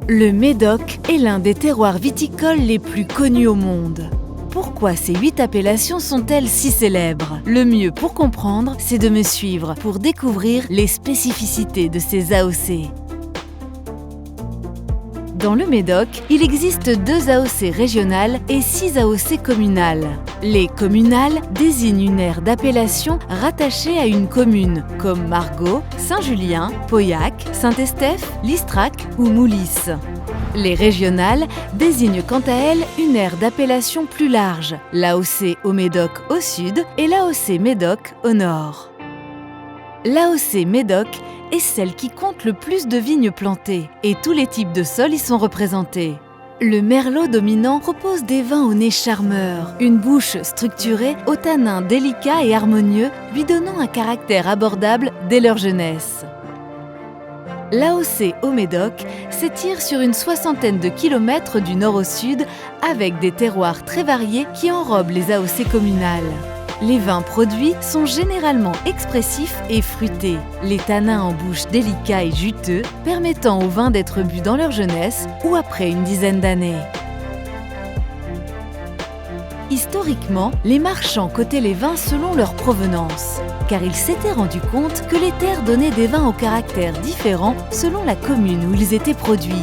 Le Médoc est l'un des terroirs viticoles les plus connus au monde. Pourquoi ces 8 appellations sont-elles si célèbres? Le mieux pour comprendre, c'est de me suivre pour découvrir les spécificités de ces AOC. Dans le Médoc, il existe 2 AOC régionales et 6 AOC communales. Les communales désignent une aire d'appellation rattachée à une commune, comme Margaux, Saint-Julien, Pauillac, Saint-Estèphe, Listrac ou Moulis. Les régionales désignent quant à elles une aire d'appellation plus large, l'AOC au Médoc au sud et l'AOC Médoc au nord. L'AOC Médoc est celle qui compte le plus de vignes plantées et tous les types de sols y sont représentés. Le merlot dominant propose des vins au nez charmeur, une bouche structurée aux tanins délicats et harmonieux, lui donnant un caractère abordable dès leur jeunesse. L'AOC au Médoc s'étire sur une soixantaine de kilomètres du nord au sud avec des terroirs très variés qui enrobent les AOC communales. Les vins produits sont généralement expressifs et fruités, les tanins en bouche délicats et juteux, permettant aux vins d'être bu dans leur jeunesse ou après une dizaine d'années. Historiquement, les marchands cotaient les vins selon leur provenance, car ils s'étaient rendus compte que les terres donnaient des vins au caractère différent selon la commune où ils étaient produits.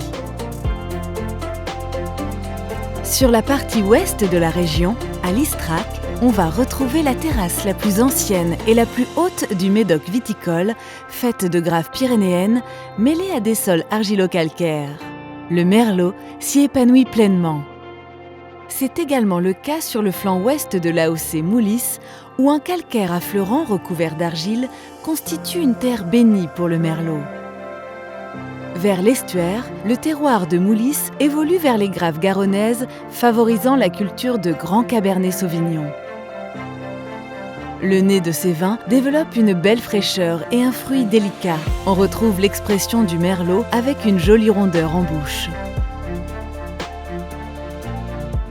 Sur la partie ouest de la région, à Listrac, on va retrouver la terrasse la plus ancienne et la plus haute du Médoc viticole, faite de graves pyrénéennes mêlées à des sols argilo-calcaires. Le merlot s'y épanouit pleinement. C'est également le cas sur le flanc ouest de l'AOC Moulis, où un calcaire affleurant recouvert d'argile constitue une terre bénie pour le merlot. Vers l'estuaire, le terroir de Moulis évolue vers les graves garonnaises, favorisant la culture de grands Cabernet Sauvignon. Le nez de ces vins développe une belle fraîcheur et un fruit délicat. On retrouve l'expression du merlot avec une jolie rondeur en bouche.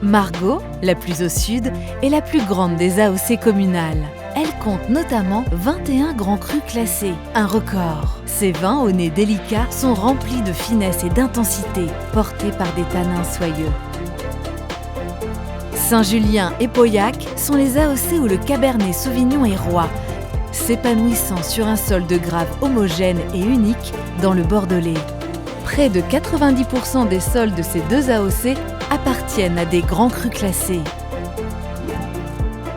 Margaux, la plus au sud, est la plus grande des AOC communales. Elle compte notamment 21 grands crus classés, un record. Ces vins au nez délicat sont remplis de finesse et d'intensité, portés par des tanins soyeux. Saint-Julien et Pauillac sont les AOC où le Cabernet Sauvignon est roi, s'épanouissant sur un sol de graves homogène et unique dans le Bordelais. Près de 90% des sols de ces 2 AOC appartiennent à des grands crus classés.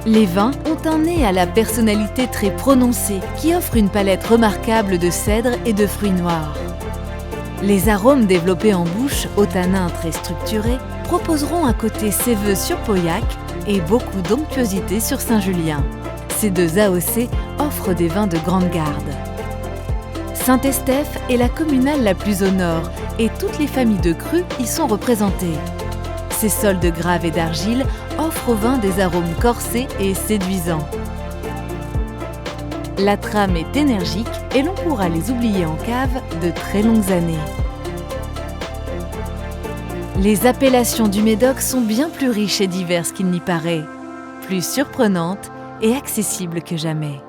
Les vins ont un nez à la personnalité très prononcée qui offre une palette remarquable de cèdre et de fruits noirs. Les arômes développés en bouche, aux tanins très structurés, proposeront un côté séveux sur Pauillac et beaucoup d'onctuosité sur Saint-Julien. Ces 2 AOC offrent des vins de grande garde. Saint-Estèphe est la communale la plus au nord et toutes les familles de crus y sont représentées. Ces sols de graves et d'argile offrent aux vins des arômes corsés et séduisants. La trame est énergique et l'on pourra les oublier en cave de très longues années. Les appellations du Médoc sont bien plus riches et diverses qu'il n'y paraît, plus surprenantes et accessibles que jamais.